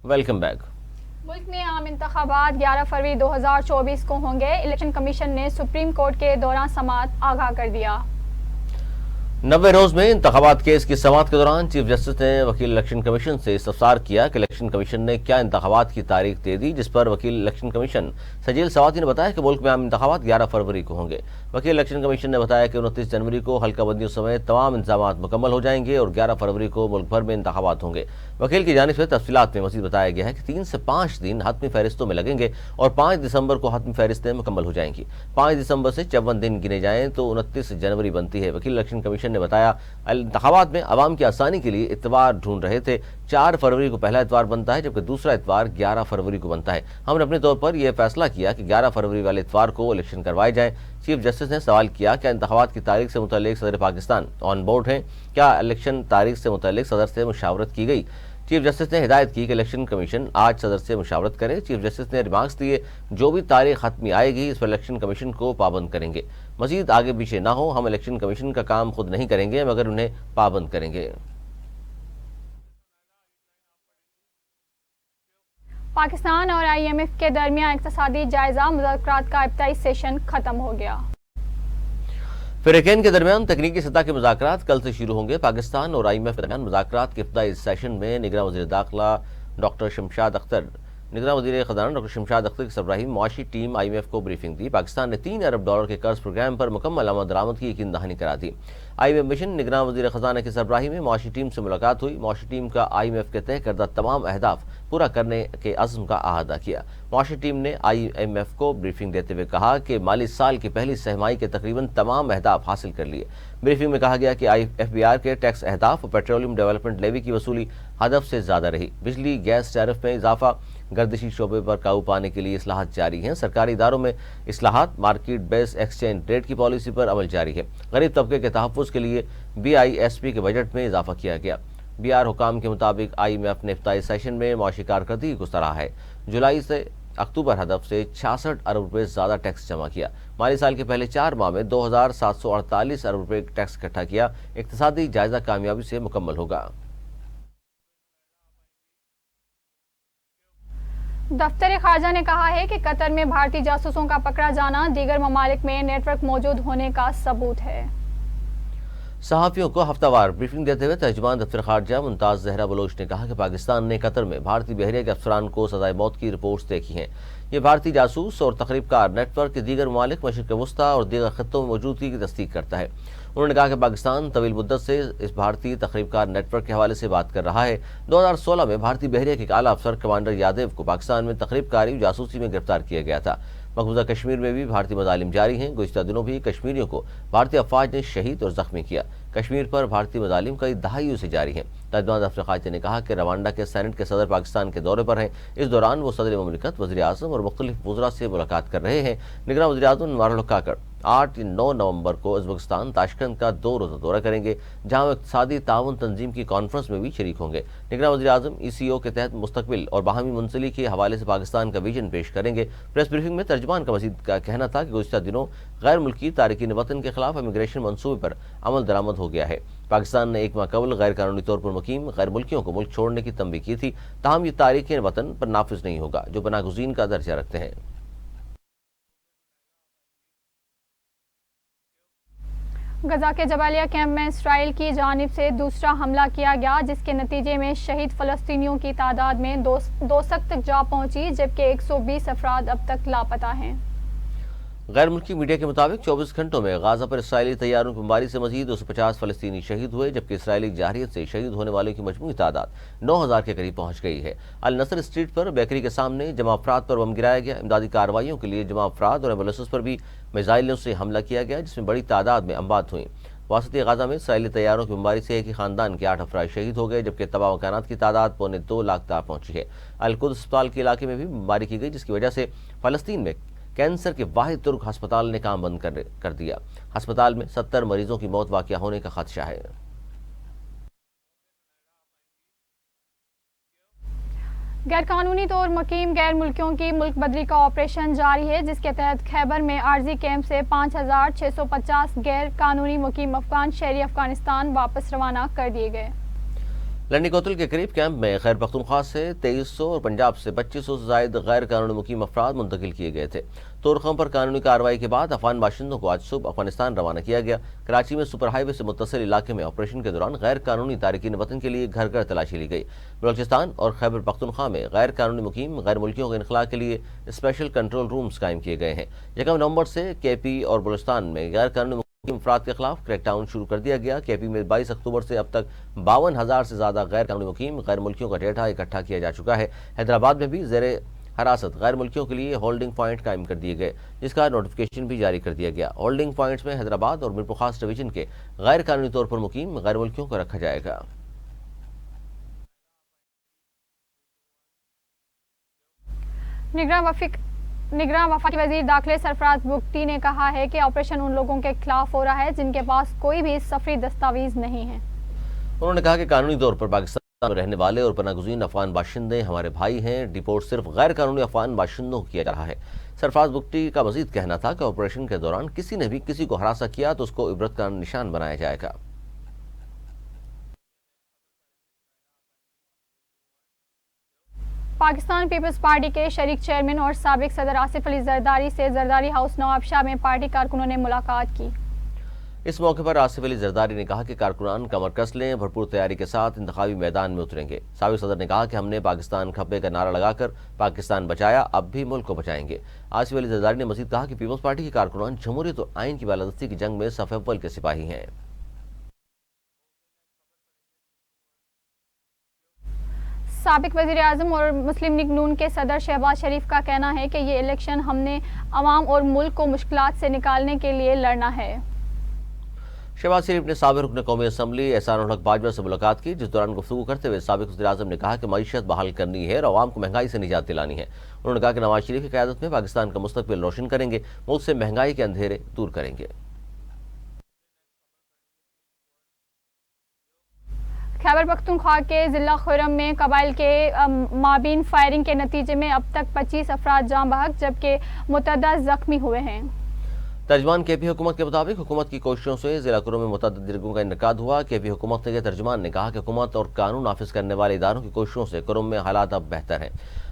Welcome back. मुल्क में आम इंतखाबात 11 फरवरी 2024 को होंगे। इलेक्शन कमीशन ने सुप्रीम कोर्ट के दौरान समाअत आगाह कर दिया। 90 रोज में इंतखाबात केस की समाअत के दौरान चीफ जस्टिस ने वकील इलेक्शन कमीशन से इस्तफसार किया कि इलेक्शन कमीशन ने क्या इंतखाबात की तारीख दे दी, जिस पर वकील इलेक्शन कमीशन सजील सवाती ने बताया कि मुल्क में आम इंतखाबात 11 फरवरी को होंगे। वकील इलेक्शन कमीशन ने बताया कि 29 जनवरी को हल्का बंदियों समेत तमाम इंतजाम मुकम्मल हो जाएंगे और 11 फरवरी को मुल्क भर में इंतखाबात होंगे। वकील की जानिब से तफसीलात में मज़ीद बताया गया है कि 3 से 5 दिन हतमी फहरिस्तों में लगेंगे और 5 दिसंबर को हतमी फहरिस्तें मुकम्मल हो जाएंगी। 5 दिसंबर से 54 दिन गिने जाएं तो 29 जनवरी बनती है। वकील इलेक्शन कमीशन ने बताया इंतखाबात में आवाम की आसानी के लिए इतवार ढूंढ रहे थे। 4 फरवरी को पहला इतवार बनता है जबकि दूसरा इतवार 11 फरवरी को बनता है। हमने अपने तौर पर यह फैसला किया कि 11 फरवरी वाले इतवार को इलेक्शन करवाए जाएं। चीफ जस्टिस ने सवाल किया, क्या इंतखाबात की तारीख से मुतल्लिक सदर पाकिस्तान ऑन बोर्ड हैं? क्या इलेक्शन तारीख से मुतल्लिक सदर से मुशावरत की गई? चीफ जस्टिस ने हिदायत की कि इलेक्शन कमीशन आज सदर से मुशावरत करे। चीफ जस्टिस ने रिमार्क्स दिए, जो भी तारीख हतमी आएगी इस पर इलेक्शन कमीशन को पाबंद करेंगे। मजीद आगे पीछे ना हो, हम इलेक्शन कमीशन का काम खुद नहीं करेंगे मगर उन्हें पाबंद करेंगे। पाकिस्तान और IMF के दरमियान इक्तिसादी जायजा मुज़ाकरात का इब्तदाई सेशन खत्म हो गया। फ़रीक़ैन के दरमियान तकनीकी सतह के मुज़ाकरात कल से शुरू होंगे। पाकिस्तान और IMF के दरमियान मुज़ाकरात के इब्तदाई सेशन में निगरान वज़ीर दाखिला डॉक्टर शमशाद अख्तर, निगरान वज़ीर ख़ज़ाना डॉक्टर शमशाद अख्तर की सरबराही मुआशी टीम IMF को ब्रीफिंग दी। पाकिस्तान ने $3 अरब के कर्ज प्रोग्राम पर मुकम्मल आमद दरामद की यकीन दहानी करा दी। IMF मिशन निगरान वज़ीर ख़ज़ाना की सरबराही में मुआशी टीम से मुलाकात हुई। मुआशी टीम का IMF के तय करदा तमाम अहदाफ पूरा करने के अज़्म का अहाता किया। मुआशी टीम ने IMF को ब्रीफिंग देते हुए कहा कि माली साल की पहली सहमाई के तकरीबन तमाम अहदाफ हासिल कर लिए। ब्रीफिंग में कहा गया कि FBR के टैक्स अहदाफ और पेट्रोलियम डेवलपमेंट लेवी की वसूली हदफ से ज़्यादा रही। बिजली गैस टैरिफ में इजाफा, गर्दिशी शोबे पर काबू पाने के लिए इस्लाहात जारी हैं। सरकारी इदारों में इस्लाहात, मार्केट बेस एक्सचेंज रेट की पॉलिसी पर अमल जारी है। गरीब तबके के तहफ़्फ़ुज़ के लिए BISP के बजट में इजाफा किया गया। BR हुकाम के मुताबिक IMF ने इफ्तारी सेशन में मुआशी कारकर्दगी को सराहा है। जुलाई से अक्टूबर हदफ से 66 अरब रुपये ज़्यादा टैक्स जमा किया। माली साल के पहले 4 माह में 2748 अरब रुपये टैक्स इकट्ठा किया। इक्तिसादी जायजा कामयाबी से मुकम्मल होगा। दफ्तर खारजा ने कहा है कि कतर में भारतीय जासूसों का पकड़ा जाना दीगर ममालिक में नेटवर्क मौजूद होने का सबूत है। सहाफ़ियों को हफ्तावार ब्रीफिंग देते हुए तर्जुमान दफ्तर खारजा मुमताज़ ज़हरा बलोच ने कहा कि पाकिस्तान ने कतर में भारतीय बहरिया के अफसरान को सज़ाए मौत की रिपोर्ट्स देखी हैं। ये भारतीय जासूस और तखरीबकार नेटवर्क के दीगर ममालिक मशरिक़ वस्ता और दीगर खत्तों में मौजूदगी की तस्दीक करता है। उन्होंने कहा कि पाकिस्तान तवील मुद्दत से इस भारतीय तखरीबकार नेटवर्क के हवाले से बात कर रहा है। 2016 में भारतीय बहरिया के एक आला अफसर कमांडर यादव को पाकिस्तान में तखरीबकारी जासूसी में गिरफ्तार किया गया था। मकबूजा कश्मीर में भी भारतीय मज़ालिम जारी हैं। गुज़िश्ता दिनों भी कश्मीरियों को भारतीय अफवाज ने शहीद और ज़ख्मी किया। कश्मीर पर भारतीय मज़ालिम कई दहाइयों से जारी हैं। तर्जुमान दफ्तर खारजा ने कहा कि रवांडा के सेनेट के सदर पाकिस्तान के दौरे पर हैं। इस दौरान वो सदर ममलिकत, वज़ीर आज़म और मुख्तलिफ वज़रा से मुलाकात कर रहे हैं। निगरान वज़ीर आज़म अनवारुल हक काकड़ 8 या 9 नवंबर को उज़्बेकिस्तान ताशकंद का 2 रोज़ा दौरा करेंगे, जहाँ वो इक़्तिसादी ताउन तंजीम की कॉन्फ्रेंस में भी शरीक होंगे। निगरान वज़ीर आज़म ECO के तहत मुस्तक़बिल और बाहमी मुंसली के हवाले से पाकिस्तान का विजन पेश करेंगे। प्रेस ब्रीफिंग में तर्जुमान का मज़ीद का कहना था कि गुज़िश्ता दिनों गैर मुल्की तारिकीन वतन के खिलाफ इमिग्रेशन मनसूबे पर अमल दरामद हो गया है। पाकिस्तान ने 1 माह कबल गैर कानूनी तौर पर मुकीम गैर मुल्कियों को मुल्क छोड़ने की तंबीह की थी। ताहम ये तारिकीन वतन पर नाफिज नहीं होगा जो पनाहगज़ीन का दर्जा रखते हैं। गजा के जबालिया कैंप में इसराइल की जानिब से दूसरा हमला किया गया, जिसके नतीजे में शहीद फ़लस्तीनियों की तादाद में 200 तक जा पहुंची, जबकि 120 अफराद अब तक लापता हैं। गैर मुल्की मीडिया के मुताबिक 24 घंटों में गाजा पर इसराइली तैयारों की बमबारी से मजीद 250 फ़लस्तीनी शहीद हुए, जबकि इसराइली जारहियत से शहीद होने वालों की मजमूई तादाद 9000 के करीब पहुंच गई है। अल नसर स्ट्रीट पर बेकरी के सामने जमा अफराद पर बम गिराया गया। इमदादी कार्रवाइयों के लिए जमा अफराद और एम्बुलेंस पर भी मिसाइलों से हमला किया गया, जिसमें बड़ी तादाद में अमवात हुई। वासती गाजा में इसराइली तैयारों की बमबारी से एक ही खानदान के 8 अफराद शहीद हो गए, जबकि तबाह मकानात की तादाद 2.25 लाख तक पहुंची है। अल-कुद्स अस्पताल के इलाके में भी बमबारी की गई, जिसकी वजह से फ़लस्तीन में कैंसर के वाहिद तुर्क अस्पताल ने काम बंद कर दिया। अस्पताल में 70 मरीजों की मौत वाक़या होने का खदशा है। गैर कानूनी तौर मुकीम गैर मुल्कियों की मुल्क बदली का ऑपरेशन जारी है, जिसके तहत खैबर में आर्जी कैंप से 5650 गैर कानूनी मुकीम अफगान शहरी अफगानिस्तान वापस रवाना कर दिए गए। لنڈی کوتل کے قریب کیمپ میں خیبر پختونخوا سے 2300 اور پنجاب سے 2500 سے زائد غیر قانونی مقیم افراد منتقل کیے گئے تھے۔ تورخم پر قانونی کارروائی کے بعد افغان باشندوں کو آج صبح افغانستان روانہ کیا گیا۔ کراچی میں سپر ہائی وے سے متصل علاقے میں آپریشن کے دوران غیر قانونی تارکین وطن کے لیے گھر گھر تلاشی لی گئی۔ بلوچستان اور خیبر پختونخوا میں غیر قانونی مقیم غیر ملکیوں کے انخلاء کے لیے اسپیشل کنٹرول رومز قائم کیے گئے ہیں۔ 1 نومبر سے کے پی اور بلوچستان میں غیر قانونی افراد کے خلاف کریک ڈاؤن شروع کر دیا گیا۔ کے پی میں 22 اکتوبر سے اب تک 52,000 سے زیادہ غیر قانونی مقیم غیر ملکیوں کا ڈیٹا اکٹھا کیا جا چکا ہے۔ حیدرآباد میں بھی زیر حراست غیر ملکیوں کے لیے ہولڈنگ پوائنٹ قائم کر دیے گئے، جس کا نوٹیفیکیشن بھی جاری کر دیا گیا۔ ہولڈنگ پوائنٹس میں حیدرآباد اور میرپور خاص ڈویژن کے غیر قانونی طور پر مقیم غیر ملکیوں کو رکھا جائے گا۔ نگراں وفاقی وزیر داخلہ سرفراز بگٹی نے کہا ہے کہ آپریشن ان لوگوں کے خلاف ہو رہا ہے جن کے پاس کوئی بھی سفری دستاویز نہیں ہے۔ انہوں نے کہا کہ قانونی طور پر پاکستان میں رہنے والے اور پناہ گزین افغان باشندے ہمارے بھائی ہیں، ڈیپورٹ صرف غیر قانونی افغان باشندوں کو کیا جا رہا ہے۔ سرفراز بگٹی کا مزید کہنا تھا کہ آپریشن کے دوران کسی نے بھی کسی کو ہراساں کیا تو اس کو عبرت کا نشان بنایا جائے گا۔ پاکستان پیپلز پارٹی کے شریک چیئرمین اور سابق صدر آصف علی زرداری سے زرداری ہاؤس نواب شاہ میں پارٹی کارکنوں نے ملاقات کی۔ اس موقع پر آصف علی زرداری نے کہا کہ کارکنان کمر کس لیں، بھرپور تیاری کے ساتھ انتخابی میدان میں اتریں گے۔ سابق صدر نے کہا کہ ہم نے پاکستان کھپے کا نعرہ لگا کر پاکستان بچایا، اب بھی ملک کو بچائیں گے۔ آصف علی زرداری نے مزید کہا کہ پیپلز پارٹی کے کارکنان جمہوریت اور آئین کی بالادستی کی جنگ میں صف اول کے سپاہی ہیں۔ سابق وزیر اعظم اور مسلم لیگ نون کے صدر شہباز شریف کا کہنا ہے کہ یہ الیکشن ہم نے عوام اور ملک کو مشکلات سے نکالنے کے لیے لڑنا ہے۔ شہباز شریف نے سابق رکن قومی اسمبلی احسان الحق باجوہ سے ملاقات کی، جس دوران گفتگو کرتے ہوئے سابق وزیر اعظم نے کہا کہ معیشت بحال کرنی ہے اور عوام کو مہنگائی سے نجات دلانی ہے۔ انہوں نے کہا کہ نواز شریف کی قیادت میں پاکستان کا مستقبل روشن کریں گے، ملک سے مہنگائی کے اندھیرے دور کریں گے۔ خیبر پختونخوا کے ضلع خرم میں قبائل کے مابین فائرنگ کے نتیجے میں اب تک 25 افراد جاں بحق جبکہ متعدد زخمی ہوئے ہیں۔ ترجمان کے پی حکومت کے مطابق حکومت کی کوششوں سے ضلع کروں میں متعدد جرگوں کا انعقاد ہوا۔ کے پی حکومت کے ترجمان نے کہا کہ حکومت اور قانون نافذ کرنے والے اداروں کی کوششوں سے کروں میں حالات اب بہتر ہیں۔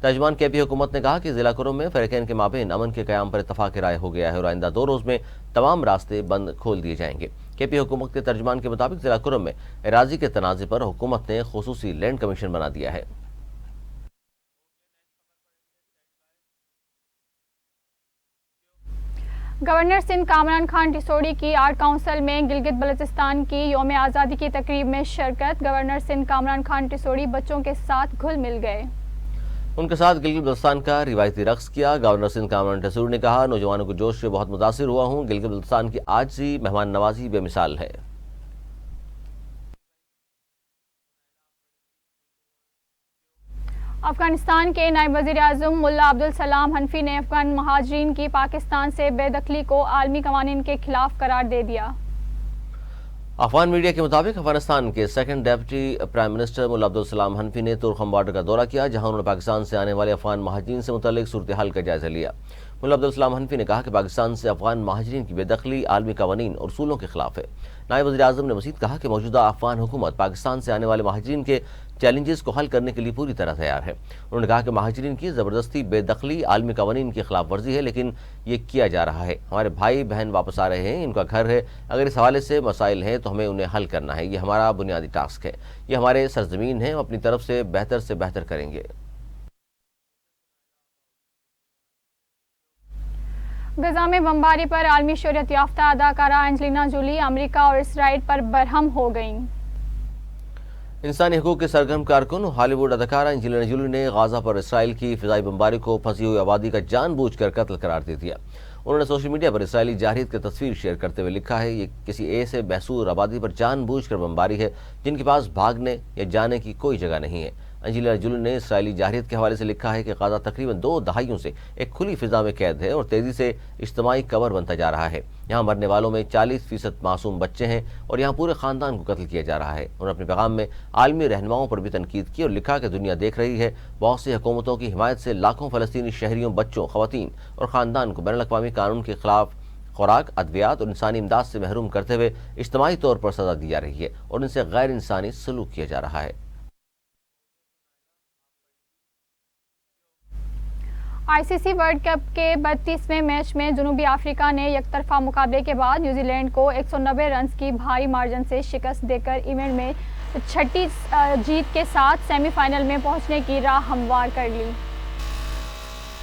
ترجمان کے پی حکومت نے کہا کہ ضلع کروں میں فریقین کے مابین امن کے قیام پر اتفاق رائے ہو گیا ہے اور آئندہ 2 روز میں تمام راستے بند کھول دیے جائیں گے۔ کے پی حکومت کے ترجمان کے مطابق ضلع کروں میں اراضی کے تنازع پر حکومت نے خصوصی لینڈ کمیشن بنا دیا ہے۔ گورنر سندھ کامران خان ٹسوڑی کی آرٹ کونسل میں گلگت بلتستان کی یوم آزادی کی تقریب میں شرکت۔ گورنر سندھ کامران خان ٹسوڑی بچوں کے ساتھ گھل مل گئے۔ ان کے ساتھ گلگت بلتستان کا روایتی رقص کیا۔ گورنر سندھ کامران ٹسوڑی نے کہا، نوجوانوں کے جوش سے بہت متاثر ہوا ہوں۔ گلگت بلتستان کی عاجزی، مہمان نوازی بے مثال ہے۔ افغانستان کے نائب وزیر اعظم ملا عبدالسلام حنفی نے افغان مہاجرین کی پاکستان سے بے دخلی کو عالمی قوانین کے خلاف قرار دے دیا۔ افغان میڈیا کے مطابق افغانستان کے سیکنڈ ڈیپٹی پرائم منسٹر ملا عبدالسلام حنفی نے تورخم بارڈر کا دورہ کیا، جہاں انہوں نے پاکستان سے آنے والے افغان مہاجرین سے متعلق صورتحال کا جائزہ لیا۔ ملا عبدالسلام حنفی نے کہا کہ پاکستان سے افغان مہاجرین کی بے دخلی عالمی قوانین اور اصولوں کے خلاف ہے۔ نائب وزیر اعظم نے مزید کہا کہ موجودہ افغان حکومت پاکستان سے آنے والے مہاجرین کے چیلنجز کو حل کرنے کے لیے پوری طرح تیار ہے۔ انہوں نے کہا کہ مہاجرین کی زبردستی بے دخلی عالمی قوانین کی خلاف ورزی ہے، لیکن یہ کیا جا رہا ہے۔ ہمارے بھائی بہن واپس آ رہے ہیں، ان کا گھر ہے، اگر اس حوالے سے مسائل ہیں تو ہمیں انہیں حل کرنا ہے، یہ ہمارا بنیادی ٹاسک ہے، یہ ہمارے سرزمین ہے، ہم اپنی طرف سے بہتر کریں گے۔ غزہ میں بمباری پر عالمی شہرت یافتہ اداکارہ اینجلینا جولی امریکہ اور اسرائیل پر برہم ہو گئیں۔ انسانی حقوق کے سرگرم کارکن ہالی ووڈ اداکارہ اینجلینا جولی نے غزہ پر اسرائیل کی فضائی بمباری کو پھنسی ہوئی آبادی کا جان بوجھ کر قتل قرار دے دیا۔ انہوں نے سوشل میڈیا پر اسرائیلی جارحیت کی تصویر شیئر کرتے ہوئے لکھا ہے، یہ کسی ایسے محصور آبادی پر جان بوجھ کر بمباری ہے جن کے پاس بھاگنے یا جانے کی کوئی جگہ نہیں ہے۔ اینجلینا جولی نے اسرائیلی جارحیت کے حوالے سے لکھا ہے کہ غزہ تقریباً 2 دہائیوں سے ایک کھلی فضا میں قید ہے اور تیزی سے اجتماعی قبر بنتا جا رہا ہے۔ یہاں مرنے والوں میں 40% معصوم بچے ہیں اور یہاں پورے خاندان کو قتل کیا جا رہا ہے۔ انہوں نے اپنے پیغام میں عالمی رہنماؤں پر بھی تنقید کی اور لکھا کہ دنیا دیکھ رہی ہے، بہت سی حکومتوں کی حمایت سے لاکھوں فلسطینی شہریوں، بچوں، خواتین اور خاندان کو بین الاقوامی قانون کے خلاف خوراک، ادویات اور انسانی امداد سے محروم کرتے ہوئے اجتماعی طور پر سزا دی جا رہی ہے اور ان سے غیر انسانی سلوک کیا جا رہا ہے۔ ICC वर्ल्ड कप के 32वें मैच में जनूबी अफ्रीका ने एकतरफा मुकाबले के बाद न्यूजीलैंड को 190 रन की भारी मार्जिन से शिकस्त देकर इवेंट में छठी जीत के साथ सेमीफाइनल में पहुंचने की राह हमवार कर ली।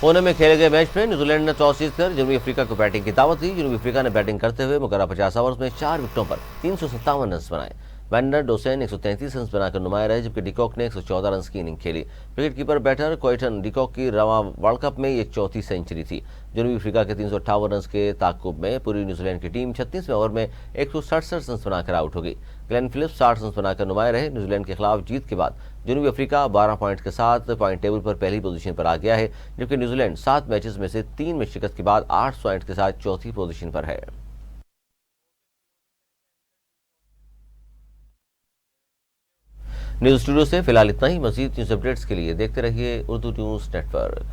पुणे में खेले गए मैच में न्यूजीलैंड ने टॉस जीतकर जनूबी अफ्रीका को बैटिंग की दावत दी। जनूबी अफ्रीका ने बैटिंग करते हुए मुकर्रर 50 ओवर्स में 4 विकेटों पर 357 रन बनाए। वैंडर डोसेन 133 रन बनाकर नुमाया रहे, जबकि डिकॉक ने 114 रन की इनिंग खेली। Wicket keeper batter Quinton de Kock की रवां वर्ल्ड कप में ये चौथी सेंचुरी थी। जनूबी अफ्रीका के 358 रन के ताकुब में पूरी न्यूजीलैंड की टीम 36वें ओवर में 167 रन बनाकर आउट हो गई। ग्लेन फिलिप्स 60 रन बनाकर नुमाया रहे। न्यूजीलैंड के खिलाफ जीत के बाद जनूबी अफ्रीका 12 पॉइंट के साथ पॉइंट टेबल पर पहली पोजीशन पर आ गया है, जबकि न्यूजीलैंड 7 मैचेस में से 3 में शिकस्त के बाद 8 पॉइंट के साथ चौथी पोजीशन पर है। न्यूज़ स्टूडियो से फिलहाल इतना ही। मजीद न्यूज़ अपडेट्स के लिए देखते रहिए उर्दू न्यूज़ नेटवर्क।